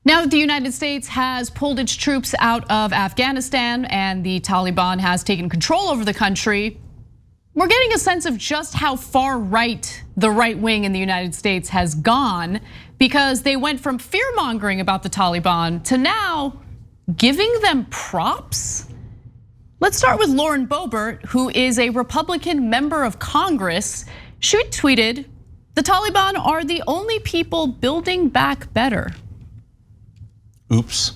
Now the United States has pulled its troops out of Afghanistan and the Taliban has taken control over the country. We're getting a sense of just how far right the right wing in the United States has gone, because they went from fear-mongering about the Taliban to now giving them props. Let's start with Lauren Boebert, who is a Republican member of Congress. She tweeted, "The Taliban are the only people building back better." Oops.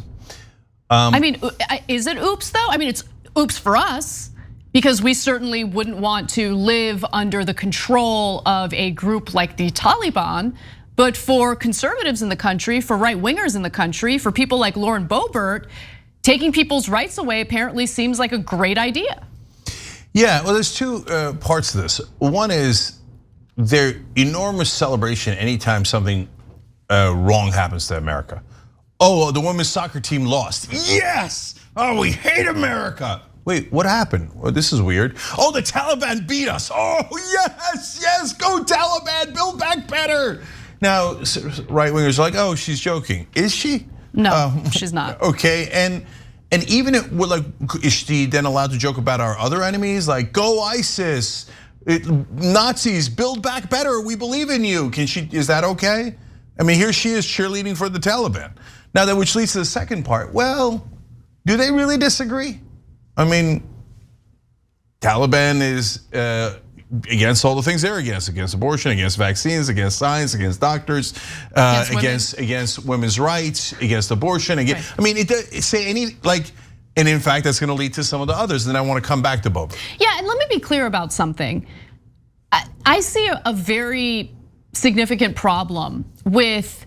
I mean, is it oops though? I mean, it's oops for us, because we certainly wouldn't want to live under the control of a group like the Taliban. But for conservatives in the country, for right wingers in the country, for people like Lauren Boebert, taking people's rights away apparently seems like a great idea. Yeah, well, there's two parts to this. One is their enormous celebration anytime something wrong happens to America. Oh, the women's soccer team lost. Yes! Oh, we hate America. Wait, what happened? Well, this is weird. Oh, the Taliban beat us. Oh, yes, yes, go Taliban, build back better. Now, right wingers are like, oh, she's joking. Is she? No, she's not. Okay, and even if we're like, is she then allowed to joke about our other enemies? Like, go ISIS, Nazis, build back better, we believe in you. Can she, is that okay? I mean, here she is cheerleading for the Taliban. Now, that which leads to the second part. Well, do they really disagree? I mean, Taliban is against all the things they're against abortion, against vaccines, against science, against doctors, against women's rights, against abortion. Against, right. I mean, it does say any like, and in fact, that's going to lead to some of the others. And I want to come back to Boebert. Yeah, and let me be clear about something. I see a very significant problem with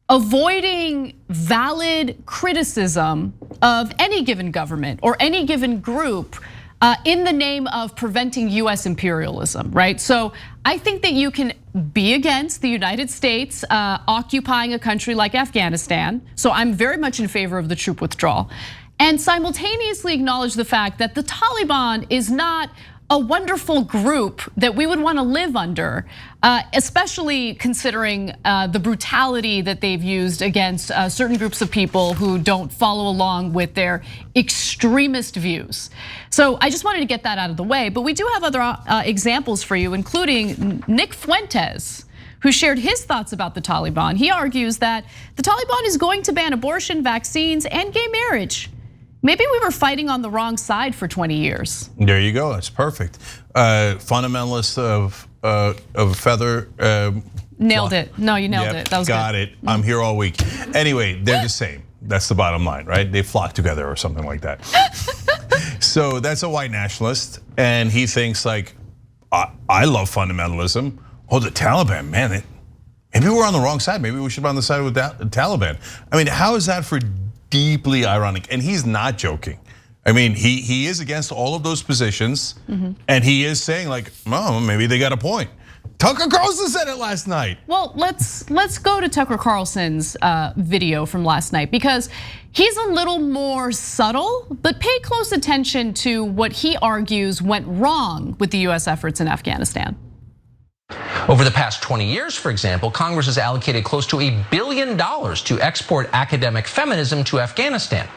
avoiding valid criticism of any given government or any given group in the name of preventing US imperialism, right? So I think that you can be against the United States occupying a country like Afghanistan. So I'm very much in favor of the troop withdrawal, and simultaneously acknowledge the fact that the Taliban is not a wonderful group that we would want to live under, especially considering the brutality that they've used against certain groups of people who don't follow along with their extremist views. So I just wanted to get that out of the way, but we do have other examples for you, including Nick Fuentes, who shared his thoughts about the Taliban. He argues that the Taliban is going to ban abortion, vaccines, and gay marriage. Maybe we were fighting on the wrong side for 20 years. There you go, that's perfect. Fundamentalist of a feather. Nailed it, no, you nailed it, that was got good. It, I'm here all week. Anyway, they're the same, that's the bottom line, right? They flock together or something like that. So that's a white nationalist, and he thinks like, I love fundamentalism. Oh, the Taliban, man, maybe we're on the wrong side. Maybe we should be on the side with the Taliban. I mean, how is that for deeply ironic? And he's not joking. I mean, he is against all of those positions, and he is saying like, oh, maybe they got a point. Tucker Carlson said it last night. Well, let's go to Tucker Carlson's video from last night, because he's a little more subtle, but pay close attention to what he argues went wrong with the US efforts in Afghanistan. Over the past 20 years, for example, Congress has allocated close to $1 billion to export academic feminism to Afghanistan.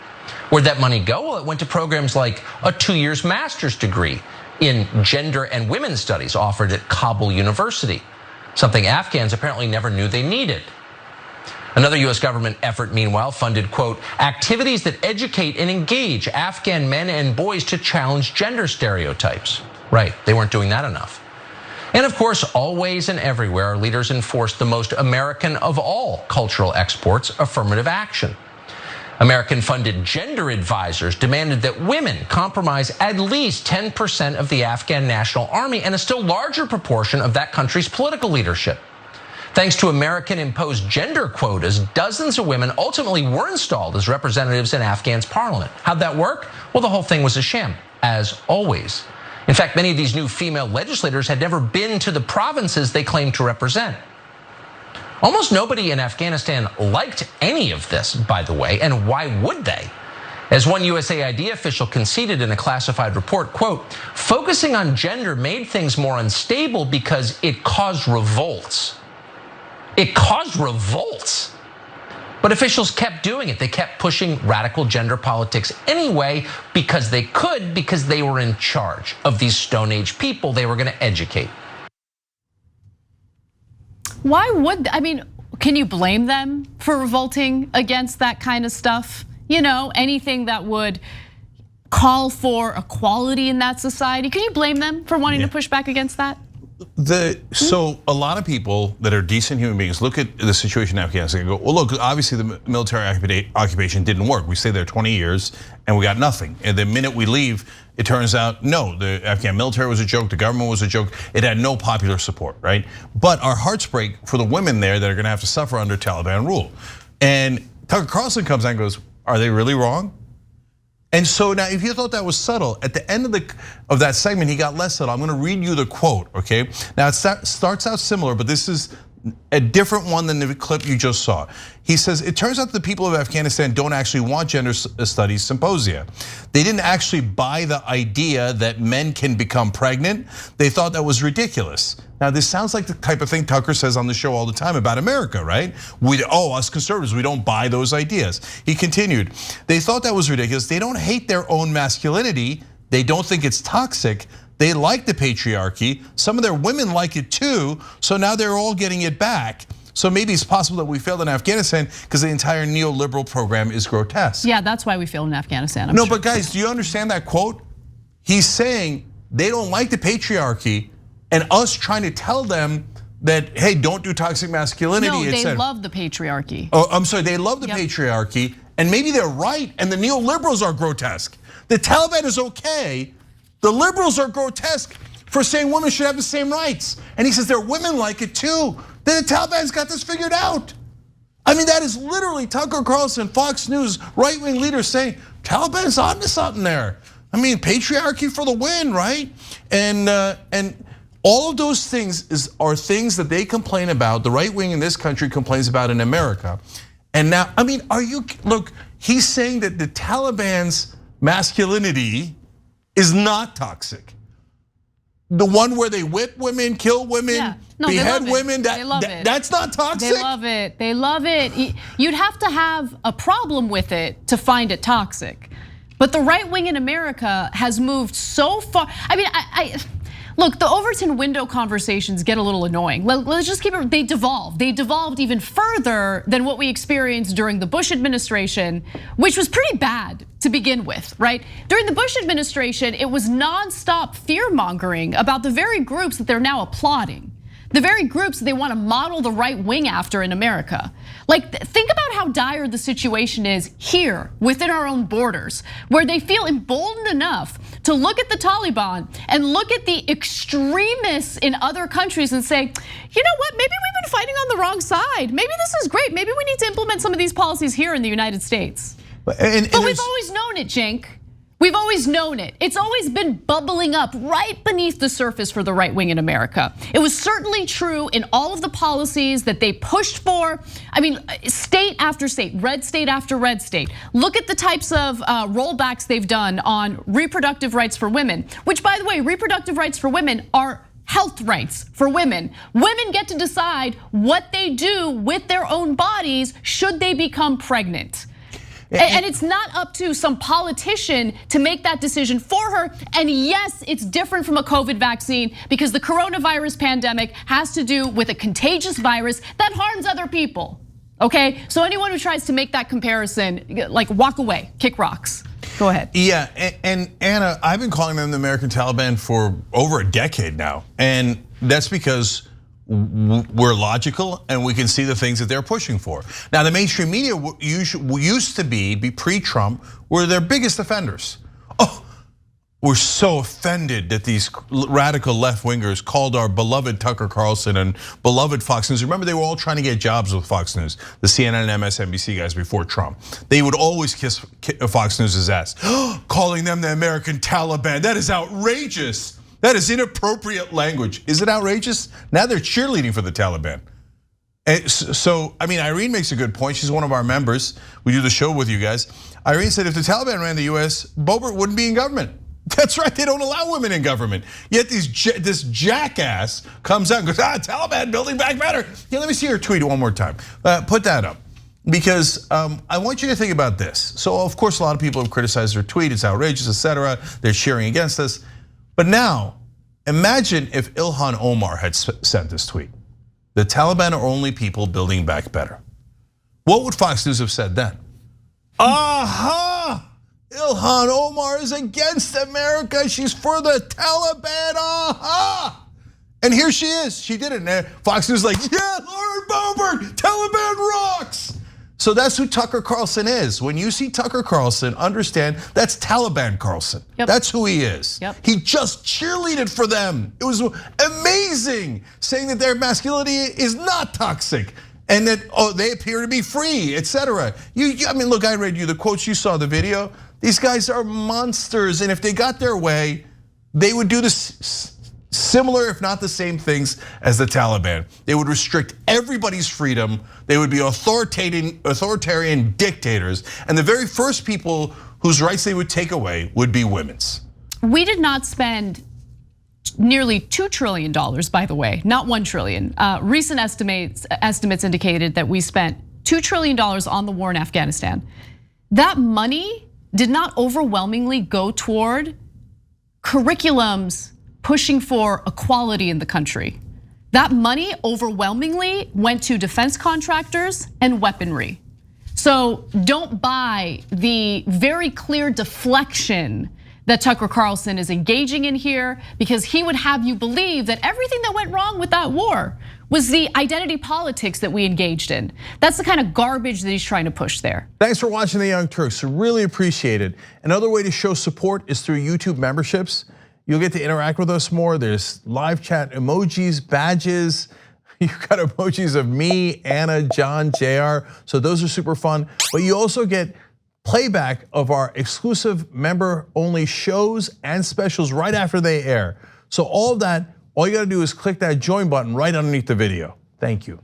Where'd that money go? Well, it went to programs like a 2-year master's degree in gender and women's studies offered at Kabul University, something Afghans apparently never knew they needed. Another US government effort, meanwhile, funded, quote, activities that educate and engage Afghan men and boys to challenge gender stereotypes. Right, they weren't doing that enough. And of course, always and everywhere, our leaders enforced the most American of all cultural exports, affirmative action. American-funded gender advisors demanded that women compromise at least 10% of the Afghan National Army and a still larger proportion of that country's political leadership. Thanks to American-imposed gender quotas, dozens of women ultimately were installed as representatives in Afghan's parliament. How'd that work? Well, the whole thing was a sham, as always. In fact, many of these new female legislators had never been to the provinces they claimed to represent. Almost nobody in Afghanistan liked any of this, by the way, and why would they? As one USAID official conceded in a classified report, quote, focusing on gender made things more unstable because it caused revolts. It caused revolts. But officials kept doing it. They kept pushing radical gender politics anyway because they could, because they were in charge of these Stone Age people they were going to educate. Why would, I mean, can you blame them for revolting against that kind of stuff? You know, anything that would call for equality in that society. Can you blame them for wanting to push back against that? So a lot of people that are decent human beings look at the situation in Afghanistan and go, well, look, obviously the military occupation didn't work. We stayed there 20 years and we got nothing. And the minute we leave, it turns out, no, the Afghan military was a joke, the government was a joke. It had no popular support, right? But our hearts break for the women there that are gonna have to suffer under Taliban rule. And Tucker Carlson comes out and goes, are they really wrong? And so now, if you thought that was subtle, at the end of that segment, he got less subtle. I'm gonna read you the quote, okay? Now it starts out similar, but this is a different one than the clip you just saw. He says, it turns out the people of Afghanistan don't actually want gender studies symposia. They didn't actually buy the idea that men can become pregnant. They thought that was ridiculous. Now this sounds like the type of thing Tucker says on the show all the time about America, right? Us conservatives, we don't buy those ideas. He continued, they thought that was ridiculous. They don't hate their own masculinity. They don't think it's toxic. They like the patriarchy. Some of their women like it too. So now they're all getting it back. So maybe it's possible that we failed in Afghanistan because the entire neoliberal program is grotesque. Yeah, that's why we failed in Afghanistan. No, but guys, do you understand that quote? He's saying they don't like the patriarchy and us trying to tell them that, hey, don't do toxic masculinity. No, they love the patriarchy. Oh, I'm sorry, they love the patriarchy and maybe they're right and the neoliberals are grotesque. The Taliban is okay. The liberals are grotesque for saying women should have the same rights. And he says their women like it too. Then the Taliban's got this figured out. I mean, that is literally Tucker Carlson, Fox News, right-wing leaders saying, Taliban's onto something there. I mean, patriarchy for the win, right? And all of those things are things that they complain about, the right wing in this country complains about in America. And now, I mean, look, he's saying that the Taliban's masculinity is not toxic. The one where they whip women, kill women, behead women, that's not toxic? They love it, they love it. You'd have to have a problem with it to find it toxic. But the right wing in America has moved so far. I mean, look, the Overton window conversations get a little annoying. Let's just keep it, they devolved. They devolved even further than what we experienced during the Bush administration, which was pretty bad to begin with, right? During the Bush administration, it was nonstop fear mongering about the very groups that they're now applauding. The very groups that they want to model the right wing after in America. Like, think about how dire the situation is here within our own borders, where they feel emboldened enough to look at the Taliban and look at the extremists in other countries and say, you know what, maybe we've been fighting on the wrong side. Maybe this is great. Maybe we need to implement some of these policies here in the United States. But we've always known it, Cenk. We've always known it. It's always been bubbling up right beneath the surface for the right wing in America. It was certainly true in all of the policies that they pushed for. I mean, state after state, red state after red state. Look at the types of rollbacks they've done on reproductive rights for women, which, by the way, reproductive rights for women are health rights for women. Women get to decide what they do with their own bodies should they become pregnant. And it's not up to some politician to make that decision for her. And yes, it's different from a COVID vaccine because the coronavirus pandemic has to do with a contagious virus that harms other people, okay? So anyone who tries to make that comparison, like, walk away, kick rocks. Go ahead. Yeah, and Anna, I've been calling them the American Taliban for over a decade now. And that's because we're logical and we can see the things that they're pushing for. Now, the mainstream media used to be pre-Trump, were their biggest offenders. Oh, we're so offended that these radical left-wingers called our beloved Tucker Carlson and beloved Fox News. Remember, they were all trying to get jobs with Fox News, the CNN and MSNBC guys before Trump. They would always kiss Fox News's ass, calling them the American Taliban. That is outrageous. That is inappropriate language. Is it outrageous? Now they're cheerleading for the Taliban. And so, I mean, Irene makes a good point. She's one of our members. We do the show with you guys. Irene said if the Taliban ran the US, Boebert wouldn't be in government. That's right, they don't allow women in government. Yet this jackass comes out and goes, Taliban building back better. Yeah, let me see her tweet one more time. Put that up. because I want you to think about this. So of course, a lot of people have criticized her tweet. It's outrageous, etc. They're cheering against us. But now, imagine if Ilhan Omar had sent this tweet. The Taliban are only people building back better. What would Fox News have said then? Aha! Ilhan Omar is against America. She's for the Taliban. Aha! And here she is. She did it. And Fox News is like, yeah, Lauren Boebert, Taliban rocks. So that's who Tucker Carlson is. When you see Tucker Carlson, understand that's Taliban Carlson. Yep. That's who he is. Yep. He just cheerleaded for them. It was amazing, saying that their masculinity is not toxic and that they appear to be free, etc. I mean, look, I read you the quotes. You saw the video. These guys are monsters, and if they got their way, they would do this. Similar, if not the same things as the Taliban. They would restrict everybody's freedom. They would be authoritarian dictators. And the very first people whose rights they would take away would be women's. We did not spend nearly $2 trillion, by the way, not 1 trillion. Recent estimates indicated that we spent $2 trillion on the war in Afghanistan. That money did not overwhelmingly go toward curriculums pushing for equality in the country. That money overwhelmingly went to defense contractors and weaponry. So don't buy the very clear deflection that Tucker Carlson is engaging in here, because he would have you believe that everything that went wrong with that war was the identity politics that we engaged in. That's the kind of garbage that he's trying to push there. Thanks for watching The Young Turks, really appreciate it. Another way to show support is through YouTube memberships. You'll get to interact with us more. There's live chat emojis, badges. You've got emojis of me, Anna, John, JR. So those are super fun. But you also get playback of our exclusive member-only shows and specials right after they air. So all of that, all you gotta do is click that join button right underneath the video. Thank you.